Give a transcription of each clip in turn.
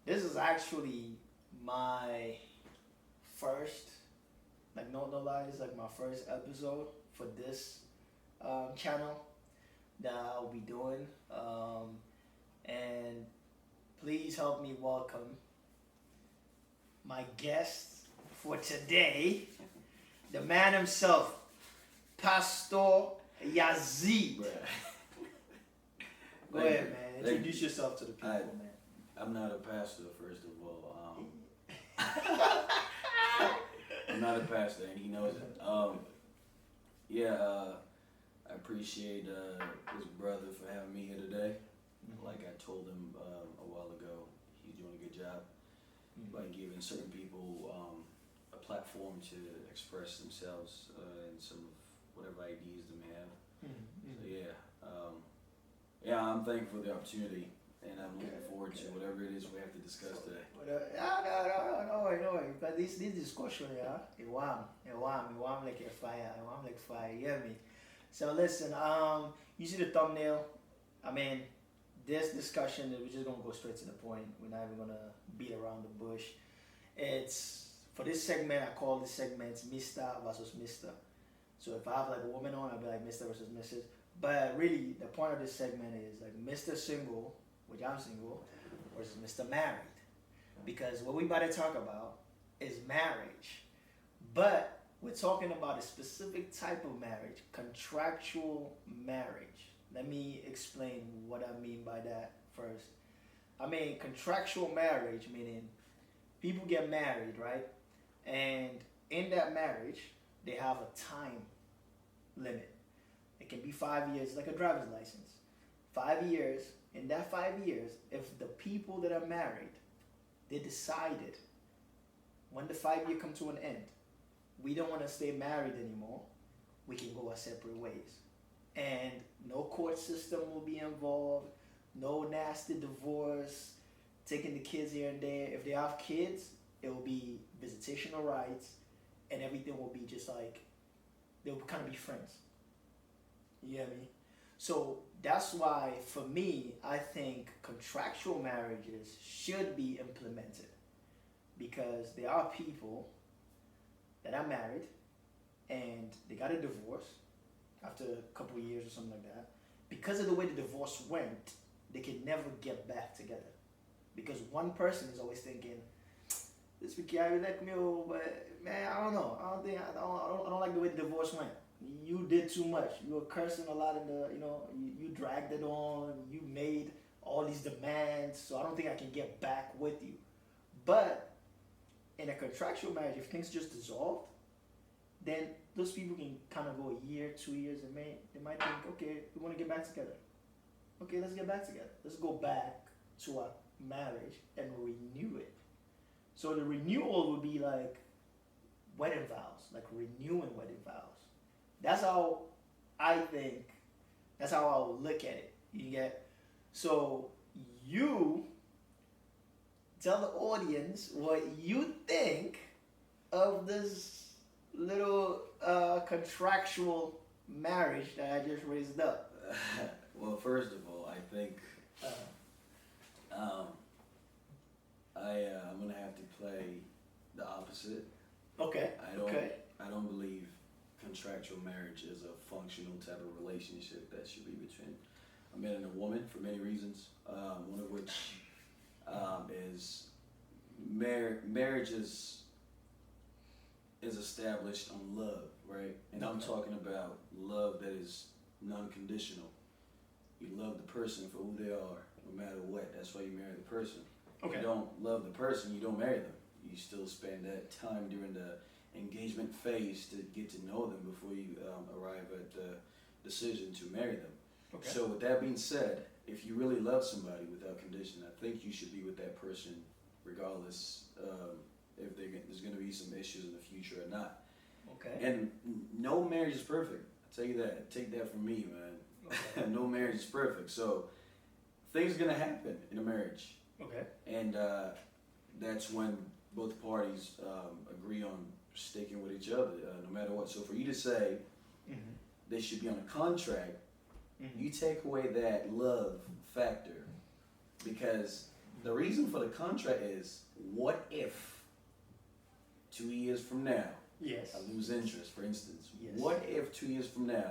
This is actually my first, like no lie, this is like my first episode for this channel that I'll be doing. And please help me welcome my guest for today, the man himself, Pastor Yazid. Go ahead, man. Introduce yourself to the people, man. I'm not a pastor, first of all. I'm not a pastor, and he knows it. I appreciate his brother for having me here today. Like I told him a while ago, he's doing a good job by giving certain people a platform to express themselves and some of whatever ideas they may have. So I'm thankful for the opportunity, and I'm looking forward to whatever it is we have to discuss today. No, but this discussion, it warm like a fire, you hear me? So listen, you see the thumbnail. I mean, this discussion, we're just gonna go straight to the point. We're not even gonna beat around the bush. It's for this segment. I call this segment Mr. versus Mr. So if I have like a woman on, I'll be like Mr. versus Mrs. But really, the point of this segment is like Mr. Single, which I'm single, versus Mr. Married. Because what we about to talk about is marriage. But we're talking about a specific type of marriage, contractual marriage. Let me explain what I mean by that first. I mean, contractual marriage, meaning people get married, right? And in that marriage, they have a time limit. It can be 5 years, like a driver's license. 5 years. In that 5 years, if the people that are married, they decided when the 5 year comes to an end, we don't want to stay married anymore, we can go our separate ways. And no court system will be involved, no nasty divorce, taking the kids here and there. If they have kids, it will be visitational rights, and everything will be just like, they'll kind of be friends. You get me? So that's why, for me, I think contractual marriages should be implemented, because there are people that are married and they got a divorce after a couple of years or something like that. Because of the way the divorce went, they can never get back together. Because one person is always thinking, this week I like me, but man, I don't know. I don't like the way the divorce went. You did too much. You were cursing a lot in the, you dragged it on. You made all these demands, so I don't think I can get back with you. But in a contractual marriage, if things just dissolved, then those people can kind of go a year, 2 years, and they might think, okay, we want to get back together. Okay, let's get back together. Let's go back to our marriage and renew it. So the renewal would be like wedding vows, like renewing wedding vows. That's how I think, that's how I'll look at it. You get? So you tell the audience what you think of this little contractual marriage that I just raised up. Well, first of all, I think I'm gonna have to play the opposite. Okay. I don't believe contractual marriage is a functional type of relationship that should be between a man and a woman for many reasons. One of which is marriage is established on love, right? And I'm talking about love that is non-conditional. You love the person for who they are, no matter what. That's why you marry the person. If you don't love the person, you don't marry them. You still spend that time during the engagement phase to get to know them before you arrive at the decision to marry them. Okay. So with that being said, if you really love somebody without condition, I think you should be with that person regardless if there's going to be some issues in the future or not. Okay. And no marriage is perfect. I tell you that. Take that from me, man. Okay. No marriage is perfect. So things are going to happen in a marriage. Okay. And that's when both parties agree on sticking with each other, no matter what. So for you to say they should be on a contract, you take away that love factor, because The reason for the contract is, what if 2 years from now, yes, I lose interest, for instance. Yes. What if 2 years from now,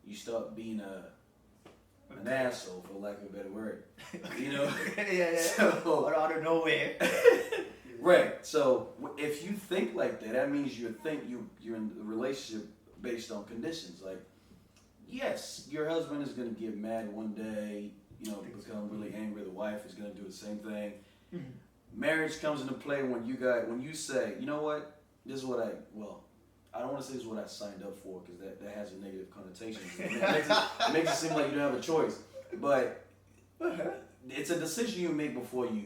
you start being an asshole, for lack of a better word? You know? yeah. So, out of nowhere. right. So if you think like that, that means you're in a relationship based on conditions. Like, yes, your husband is gonna get mad one day, you know, become really angry. The wife is gonna do the same thing. Mm-hmm. Marriage comes into play when you say, you know what, this is what I don't want to say this is what I signed up for, because that has a negative connotation. It makes it seem like you don't have a choice. But it's a decision you make before you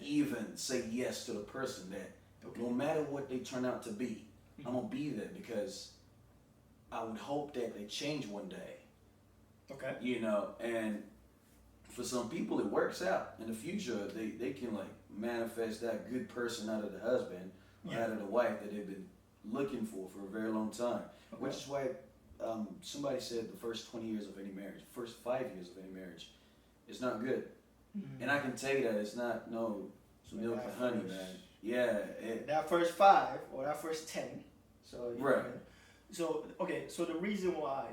even say yes to the person, that no matter what they turn out to be, I'm going to be there, because I would hope that they change one day. Okay. You know, and for some people it works out. In the future, they can like manifest that good person out of the husband or out of the wife that they've been looking for a very long time. Okay. Which is why somebody said the first 20 years of any marriage, first 5 years of any marriage, is not good. Mm-hmm. And I can tell you that it's not milk and honey, man. Yeah. That first 5 or that first 10. So right. So okay. So the reason why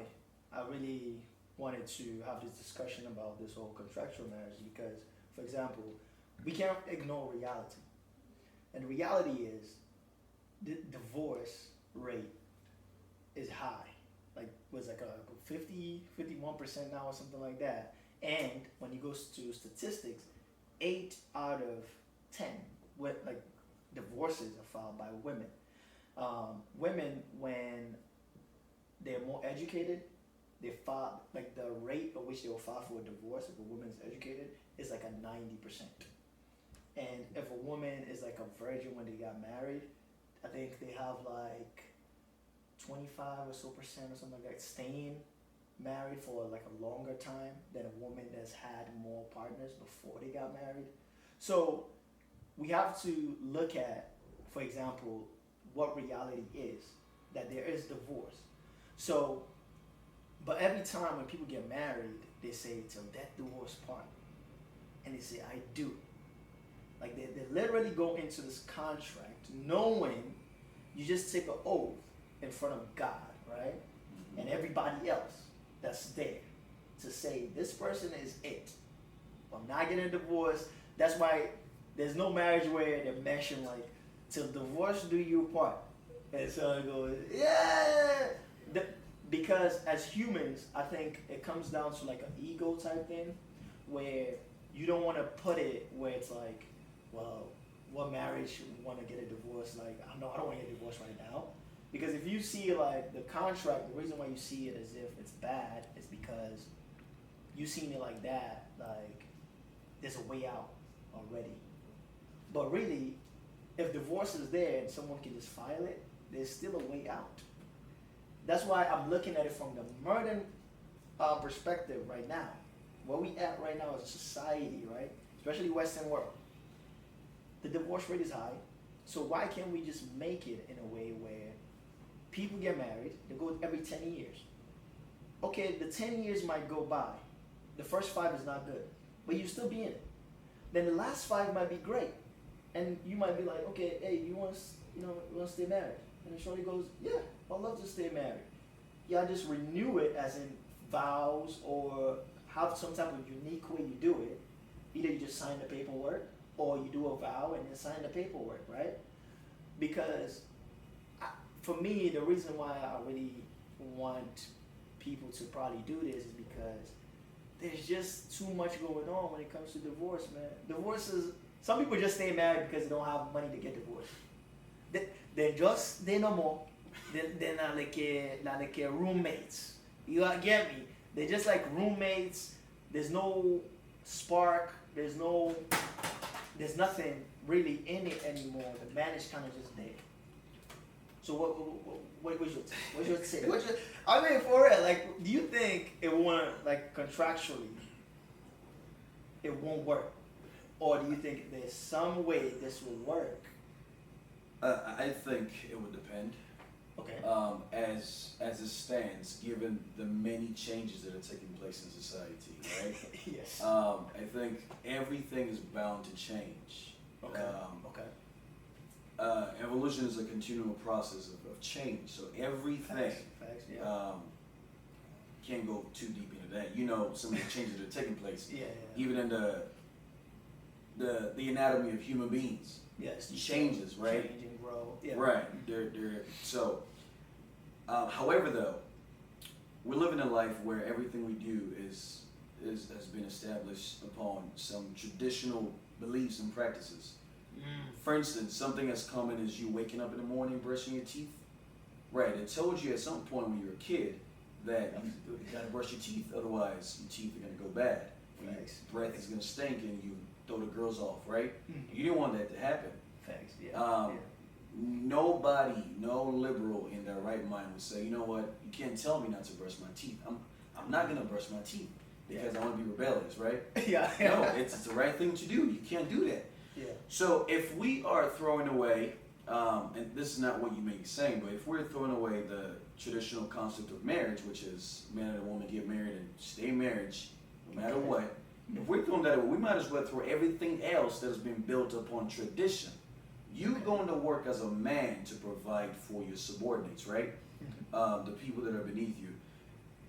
I really wanted to have this discussion about this whole contractual marriage is because, for example, we can't ignore reality, and the reality is the divorce rate is high. Like was like a 51% now or something like that. And when you go to statistics, 8 out of 10 with like divorces are filed by women. Women, when they're more educated, they file, like the rate at which they will file for a divorce if a woman is educated is like a 90%. And if a woman is like a virgin when they got married, I think they have like 25 or so percent or something like that staying married for like a longer time than a woman that's had more partners before they got married. So we have to look at, for example, what reality is, that there is divorce. So, but every time when people get married, they say till death do us part, and they say I do. Like they literally go into this contract knowing you just take an oath in front of God, right? Mm-hmm. And everybody else that's there to say this person is it. I'm not getting divorced. That's why there's no marriage where they mention like till divorce do you part. And so it goes, yeah. Because as humans, I think it comes down to like an ego type thing, where you don't want to put it where it's like, well, what marriage want to get a divorce? Like, I don't want to get a divorce right now. Because if you see like the contract, the reason why you see it as if it's bad is because you seen it like that, like there's a way out already. But really, if divorce is there and someone can just file it, there's still a way out. That's why I'm looking at it from the modern perspective right now. Where we at right now as a society, right? Especially Western world. The divorce rate is high. So why can't we just make it in a way where people get married, they go every 10 years. Okay, the 10 years might go by. The first 5 is not good, but you still be in it. Then the last 5 might be great. And you might be like, okay, hey, you want to stay married? And the shorty goes, yeah, I'd love to stay married. Yeah, I just renew it as in vows or have some type of unique way you do it. Either you just sign the paperwork or you do a vow and then sign the paperwork, right? Because for me, the reason why I really want people to probably do this is because there's just too much going on when it comes to divorce, man. Divorces, some people just stay married because they don't have money to get divorced. They no more. They're not like roommates. You get me? They're just like roommates. There's no spark. There's nothing really in it anymore. The man is kind of just there. So what's your take? I mean, for real, like, do you think it won't, like, contractually, it won't work? Or do you think there's some way this will work? I think it would depend. Okay. As it stands, given the many changes that are taking place in society, right? Yes. I think everything is bound to change. Okay. Okay. Evolution is a continual process of change. So everything Facts, yeah. can't go too deep into that. You know, some of the changes that are taking place. Yeah. Even in the anatomy of human beings. Yes. Changes, right? Change and grow. Yeah. Right. They're so. However, though, we're living a life where everything we do has been established upon some traditional beliefs and practices. For instance, something as common as you waking up in the morning, brushing your teeth. Right. It told you at some point when you were a kid that you gotta brush your teeth, otherwise your teeth are gonna go bad. Your breath is gonna stink and you throw the girls off, right? You didn't want that to happen. Facts, yeah. Nobody, no liberal in their right mind would say, you know what, you can't tell me not to brush my teeth. I'm not gonna brush my teeth because I want to be rebellious, right? Yeah. No, it's the right thing to do. You can't do that. Yeah. So if we are throwing away, and this is not what you may be saying, but if we're throwing away the traditional concept of marriage, which is man and a woman get married and stay in marriage no matter what, if we're throwing that away, we might as well throw everything else that has been built upon tradition. You're going to work as a man to provide for your subordinates, right? The people that are beneath you.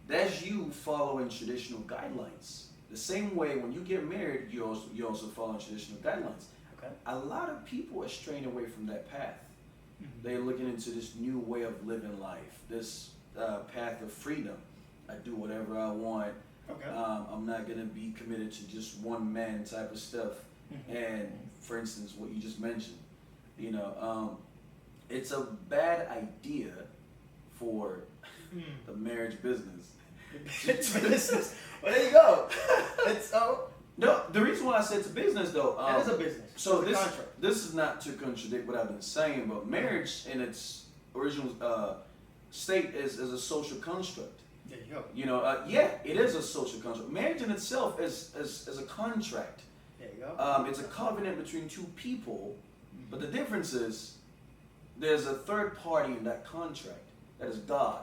That's you following traditional guidelines. The same way when you get married, you also follow traditional guidelines. Okay. A lot of people are straying away from that path. They're looking into this new way of living life, this path of freedom. I do whatever I want. Okay. I'm not going to be committed to just one man type of stuff. And for instance, what you just mentioned, you know, it's a bad idea for the marriage business. Well, there you go. It's no. The reason why I said it's a business, though, it is a business. So it's a contract. This is not to contradict what I've been saying, but marriage in its original state is a social construct. There you go. You know, yeah, it is a social construct. Marriage in itself is a contract. There you go. It's a covenant between two people, but the difference is there's a third party in that contract. That is God.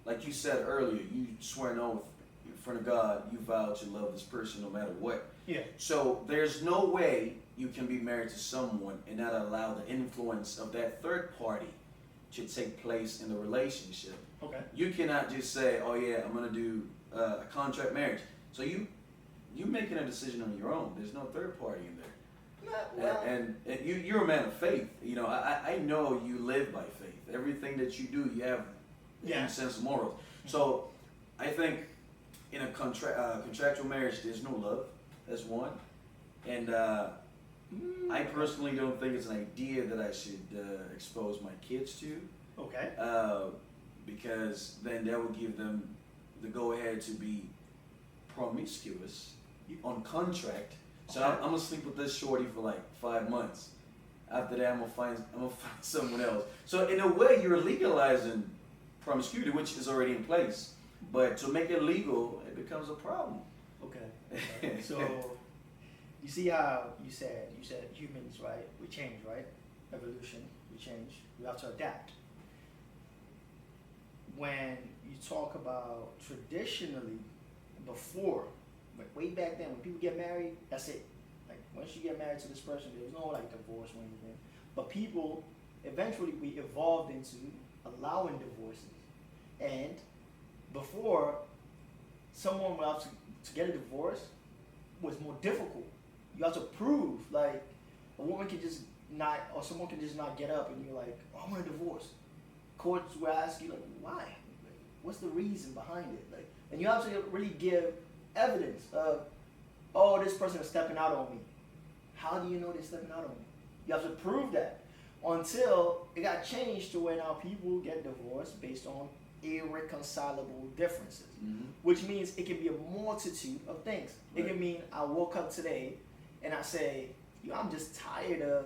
Like you said earlier, you swear an oath in front of God, you vow to love this person no matter what. Yeah. So there's no way you can be married to someone and not allow the influence of that third party to take place in the relationship. Okay. You cannot just say, oh yeah, I'm going to do a contract marriage. So you're making a decision on your own. There's no third party in there. And you're a man of faith. You know, I know you live by faith. Everything that you do, you have a sense of morals. So I think in a contractual marriage, there's no love. That's one. And I personally don't think it's an idea that I should expose my kids to. Okay. Because then that would give them the go-ahead to be promiscuous on contract. So I'm gonna sleep with this shorty for like 5 months. After that, I'm gonna find someone else. So in a way, you're legalizing promiscuity, which is already in place. But to make it legal, it becomes a problem. Okay. So you see how you said humans, right? We change, right? Evolution, we change. We have to adapt. When you talk about traditionally, before, like way back then, when people get married, that's it. Like once you get married to this person, there's no like divorce or anything. But people, eventually we evolved into allowing divorces. And before, someone would have to get a divorce was more difficult. You have to prove, like, a woman can just not, or someone can just not get up and you're like, oh, I want a divorce. Courts will ask you, like, why? Like, what's the reason behind it? Like, and you have to really give evidence of, oh, this person is stepping out on me. How do you know they're stepping out on me? You have to prove that. Until it got changed to where now people get divorced based on irreconcilable differences, which means it can be a multitude of things. Right. It can mean I woke up today and I say, yo, I'm just tired of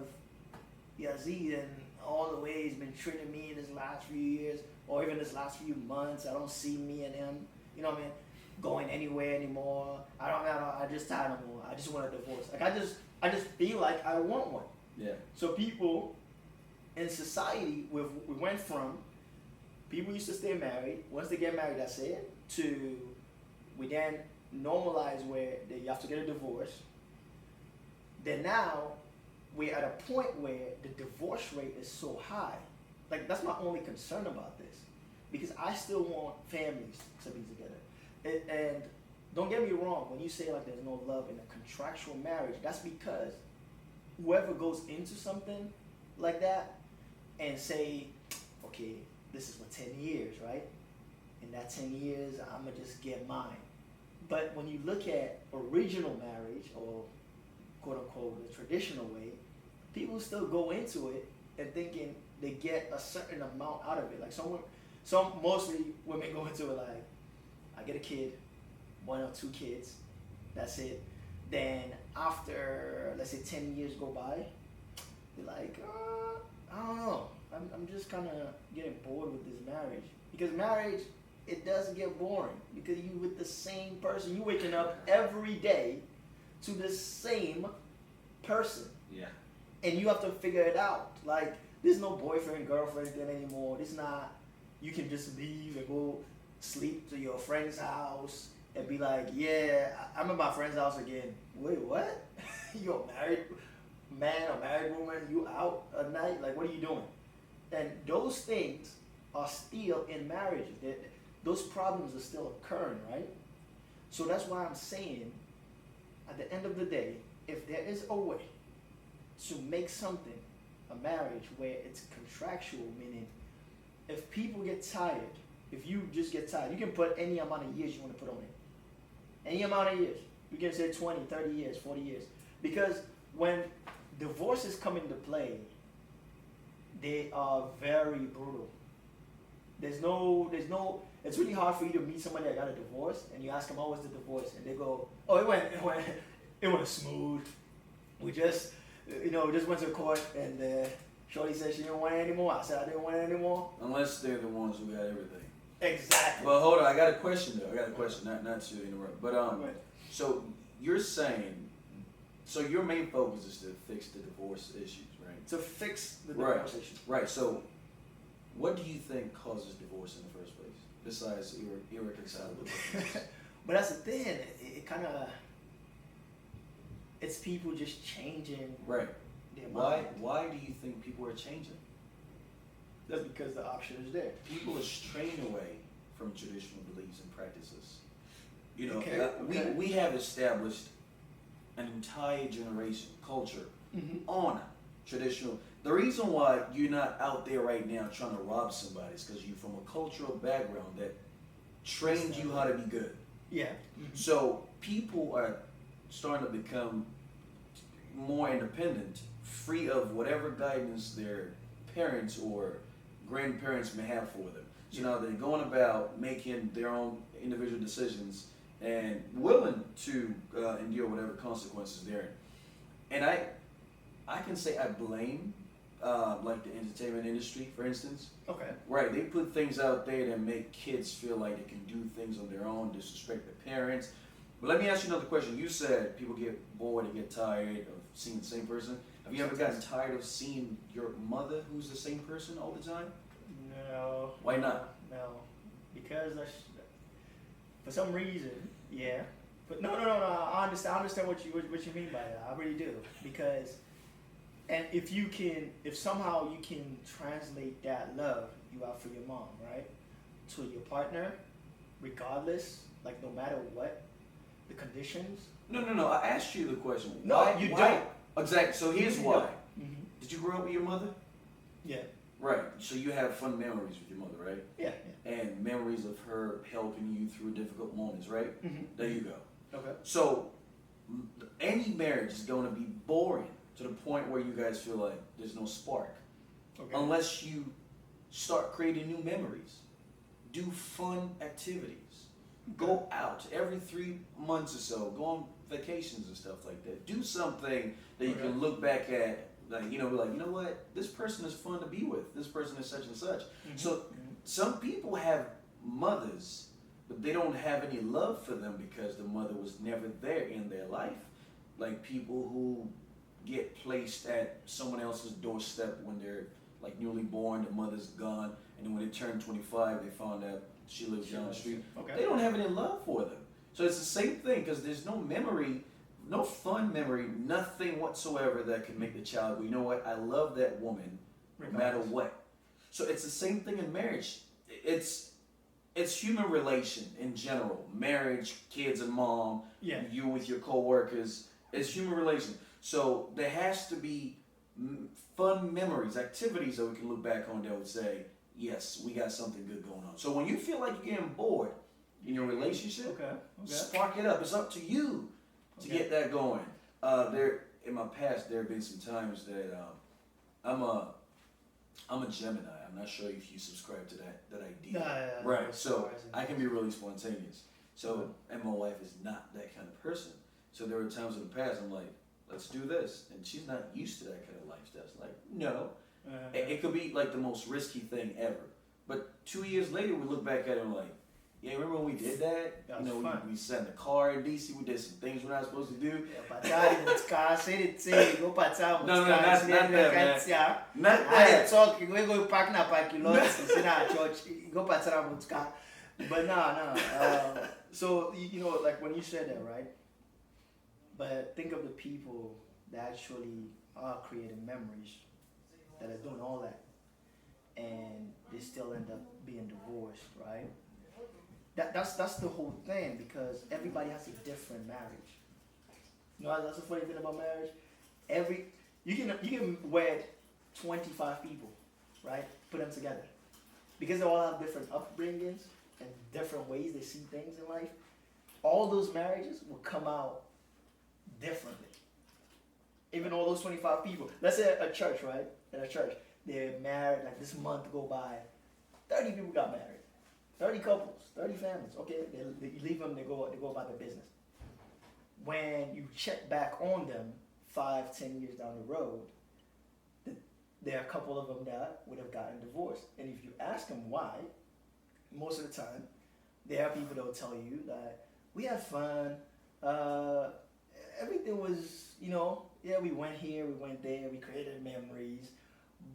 Yazid and all the way he's been treating me in this last few years, or even this last few months. I don't see me and him, you know what I mean, going anywhere anymore. I just tired no more. I just want a divorce. Like I just feel like I want one. Yeah. So people in society, we went from people used to stay married. Once they get married, that's it. To we then normalize where you have to get a divorce. Then now we're at a point where the divorce rate is so high. Like, that's my only concern about this, because I still want families to be together. And don't get me wrong, when you say like there's no love in a contractual marriage, that's because whoever goes into something like that and say, okay, this is for 10 years, right? In that 10 years, I'm gonna just get mine. But when you look at original marriage, or quote unquote the traditional way, people still go into it and thinking they get a certain amount out of it. Like mostly women go into it like, I get a kid, 1 or 2 kids, that's it. Then after, let's say 10 years go by, they're like, I don't know, I'm just kind of getting bored with this marriage. Because marriage, it does get boring, because you with the same person, you waking up every day to the same person. Yeah. And you have to figure it out. Like, there's no boyfriend, girlfriend thing anymore. It's not, you can just leave and go sleep to your friend's house and be like, yeah, I'm at my friend's house again. Wait, what? You're a married man or married woman, you out at night? Like, what are you doing? And those things are still in marriages. Those problems are still occurring, right? So that's why I'm saying, at the end of the day, if there is a way to make something, a marriage, where it's contractual, meaning if people get tired, if you just get tired, you can put any amount of years you want to put on it. Any amount of years. You can say 20, 30 years, 40 years. Because when divorces come into play, they are very brutal. There's no, it's really hard for you to meet somebody that got a divorce and you ask them, how was the divorce? And they go, oh, it went smooth. We just went to court and Shorty said she didn't want it anymore. I said I didn't want it anymore. Unless they're the ones who got everything. Exactly. Well, hold on. I got a question though. Not to interrupt. But so you're saying, so your main focus is to fix the divorce issues, right? To fix the divorce issues. Right. So, what do you think causes divorce in the first place, besides irreconcilable differences? But that's the thing. It kind of, it's people just changing. Right. Their mind. Why do you think people are changing? That's because the option is there. People are straying away from traditional beliefs and practices. You know, okay. We have established an entire generation, culture, on traditional. The reason why you're not out there right now trying to rob somebody is because you're from a cultural background that trained you how to be good. Yeah. So people are starting to become more independent, free of whatever guidance their parents or grandparents may have for them. So now they're going about making their own individual decisions and willing to endure whatever consequences they're in. And I can say I blame like the entertainment industry, for instance. Okay. Right, they put things out there that make kids feel like they can do things on their own, disrespect their parents. But let me ask you another question. You said people get bored and get tired of seeing the same person. Have you ever gotten tired of seeing your mother, who's the same person all the time? No. Why not? No, because for some reason, yeah. But no. I understand what you mean by that. I really do. Because, and if somehow you can translate that love you have for your mom, right, to your partner, regardless, like no matter what the conditions. No. I asked you the question. No, why, you why? don't. Exactly. So here's why. Mm-hmm. Did you grow up with your mother? Yeah. Right. So you have fun memories with your mother, right? Yeah. And memories of her helping you through difficult moments, right? Mm-hmm. There you go. Okay. So any marriage is going to be boring to the point where you guys feel like there's no spark. Okay. Unless you start creating new memories. Do fun activities. Go out every 3 months or so. Go on vacations and stuff like that. Do something that you can look back at, like, be like, you know what? This person is fun to be with. This person is such and such. Mm-hmm. So some people have mothers, but they don't have any love for them because the mother was never there in their life. Like people who get placed at someone else's doorstep when they're like newly born, the mother's gone, and then when they turn 25, they found out she lives down the street. Okay. They don't have any love for them. So it's the same thing because there's no memory, no fun memory, nothing whatsoever that can make the child go, you know what, I love that woman no matter what. So it's the same thing in marriage. It's human relation in general. Marriage, kids and mom, you with your co-workers. It's human relation. So there has to be fun memories, activities that we can look back on that would say, yes, we got something good going on. So when you feel like you're getting bored in your relationship, spark it up. It's up to you to get that going. In my past, there have been some times that I'm a Gemini. I'm not sure if you subscribe to that idea. Right. So I can be really spontaneous. So, and my wife is not that kind of person. So there were times in the past I'm like, let's do this, and she's not used to that kind of lifestyle. It's like, no. It could be like the most risky thing ever. But 2 years later, we look back at it and we're like, yeah, remember when we did that? That was fun. We sat in the car in DC, we did some things we're not supposed to do. No, not that, man. Not I that. talk, you go park na parking lot, sit in our church, you go patara mutka. But no. So, like when you said that, right? But think of the people that actually are creating memories, that are doing all that, and they still end up being divorced, right? That's the whole thing, because everybody has a different marriage. That's the funny thing about marriage. You can wed 25 people, right? Put them together, because they all have different upbringings and different ways they see things in life. All those marriages will come out differently. Even all those 25 people. Let's say a church, right? In a church, they're married, like this month go by, 30 people got married. 30 couples, 30 families. Okay, they leave them, they go about their business. When you check back on them 5-10 years down the road, there are a couple of them that would have gotten divorced. And if you ask them why, most of the time, there are people that will tell you that we had fun, everything was, we went here, we went there, we created memories,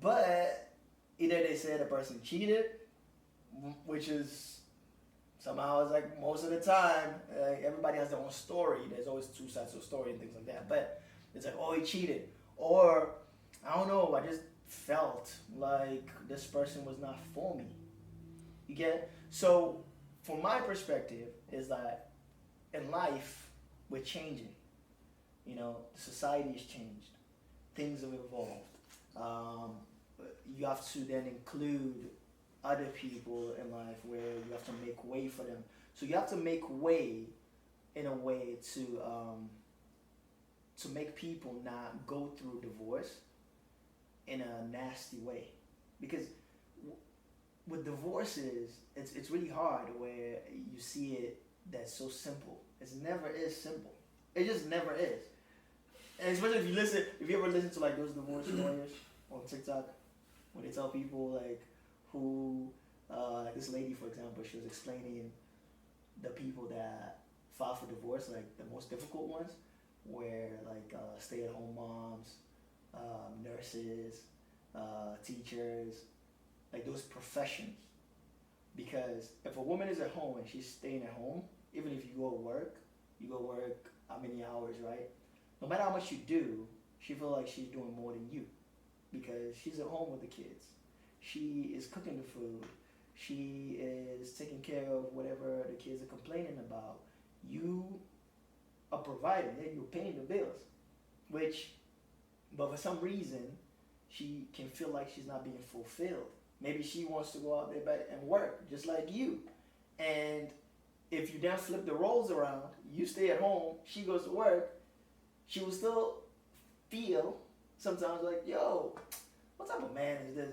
but either they said a person cheated, which is somehow it's like most of the time, everybody has their own story. There's always two sides to a story and things like that. But it's like, oh, he cheated. Or, I don't know, I just felt like this person was not for me. You get it? So, from my perspective, is that in life, we're changing. The society has changed. Things have evolved. You have to then include other people in life where you have to make way for them. So you have to make way in a way to make people not go through divorce in a nasty way. Because with divorces, it's really hard where you see it that's so simple. It never is simple. It just never is. And especially if you ever listen to like those divorce lawyers on TikTok, when they tell people like who, like this lady, for example, she was explaining the people that file for divorce, like the most difficult ones, where like stay-at-home moms, nurses, teachers, like those professions. Because if a woman is at home and she's staying at home, even if you go work how many hours, right? No matter how much you do, she feels like she's doing more than you, because she's at home with the kids. She is cooking the food. She is taking care of whatever the kids are complaining about. You are providing, you're paying the bills. But for some reason, she can feel like she's not being fulfilled. Maybe she wants to go out there and work, just like you. And if you then flip the roles around, you stay at home, she goes to work, she will still feel sometimes like, yo, what type of man is this?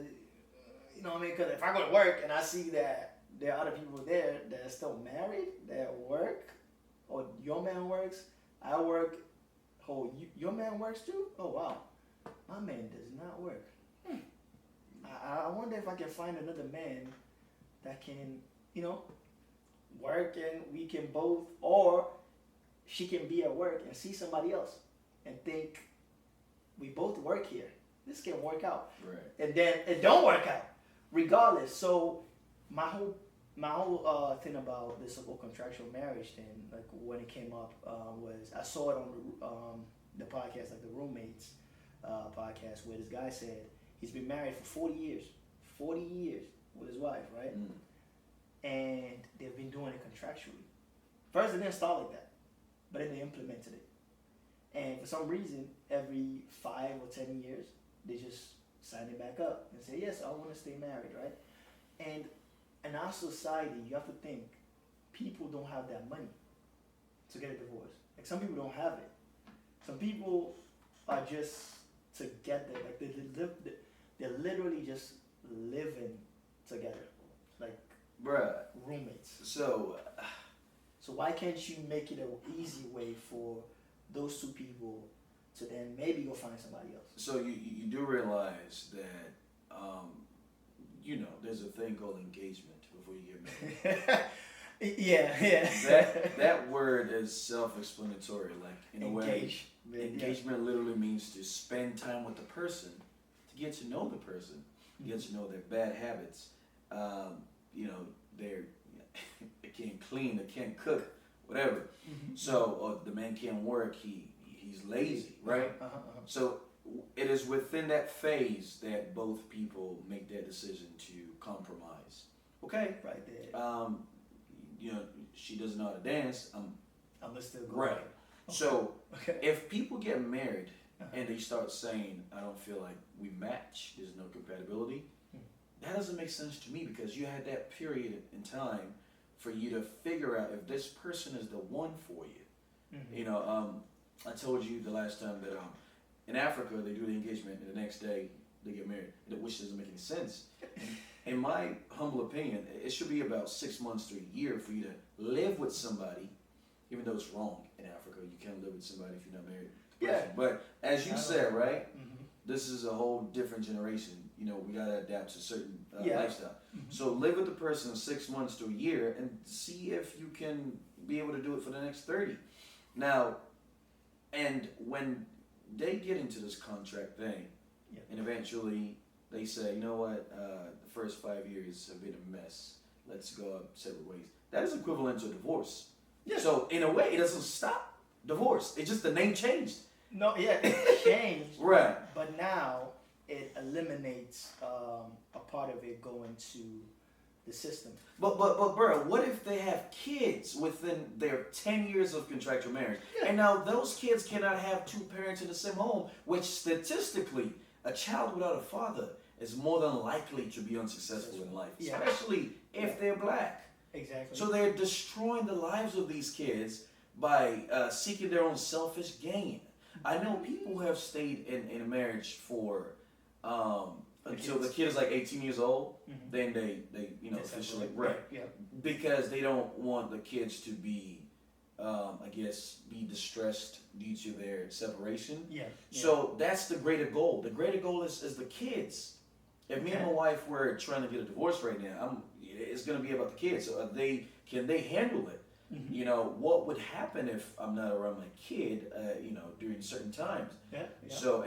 You know what I mean? Because if I go to work and I see that there are other people there that are still married, that work, or your man works, I work, oh, your man works too? Oh, wow. My man does not work. I wonder if I can find another man that can, work and we can both, or she can be at work and see somebody else and think we both work here. this can work out. Right. And then it don't work out, regardless. So my whole thing about this whole contractual marriage thing, like when it came up, was I saw it on the podcast, like the Roommates podcast, where this guy said he's been married for 40 years with his wife, right? And they've been doing it contractually. First, they didn't start like that, but then they implemented it. And for some reason, every 5 or 10 years, they just sign it back up and say, yes, I want to stay married, right? And in our society, you have to think, people don't have that money to get a divorce. Like, some people don't have it. Some people are just together. Like, they're literally just living together. Like, bruh, roommates. So why can't you make it an easy way for those two people to then maybe go find somebody else? So you do realize that, there's a thing called engagement before you get married. Yeah. That word is self-explanatory. Like, in a way, engagement literally means to spend time with the person, to get to know the person, get to know their bad habits. They can't clean, they can't cook, whatever. So the man can't work, he's lazy, right? So it is within that phase that both people make their decision to compromise. Okay, right there. She doesn't know how to dance. I'm still going. Right. Okay. So if people get married and they start saying, I don't feel like we match, there's no compatibility, that doesn't make sense to me, because you had that period in time for you to figure out if this person is the one for you. I told you the last time that in Africa they do the engagement and the next day they get married, which doesn't make any sense. In my humble opinion, it should be about 6 months to a year for you to live with somebody, even though it's wrong in Africa. You can't live with somebody if you're not married. Yeah. But as you said, right, this is a whole different generation. We got to adapt to certain lifestyle. So live with the person 6 months to a year and see if you can be able to do it for the next 30. Now, and when they get into this contract thing, and eventually they say, you know what, the first 5 years have been a mess. Let's go our separate ways. That is equivalent to a divorce. Yeah. So in a way, it doesn't stop divorce. It's just the name changed. No, it changed. Right. But now it eliminates a part of it going to the system. But bro, what if they have kids within their 10 years of contractual marriage? Yeah. And now those kids cannot have two parents in the same home, which statistically, a child without a father is more than likely to be unsuccessful in life, especially if they're black. Exactly. So they're destroying the lives of these kids by seeking their own selfish gain. I know people who have stayed in a marriage for until the kid is like 18 years old, then they officially because they don't want the kids to be be distressed due to their separation. So that's the greater goal. The greater goal is the kids. If me and my wife were trying to get a divorce right now, it's going to be about the kids. So can they handle it? What would happen if I'm not around my kid, during certain times? So.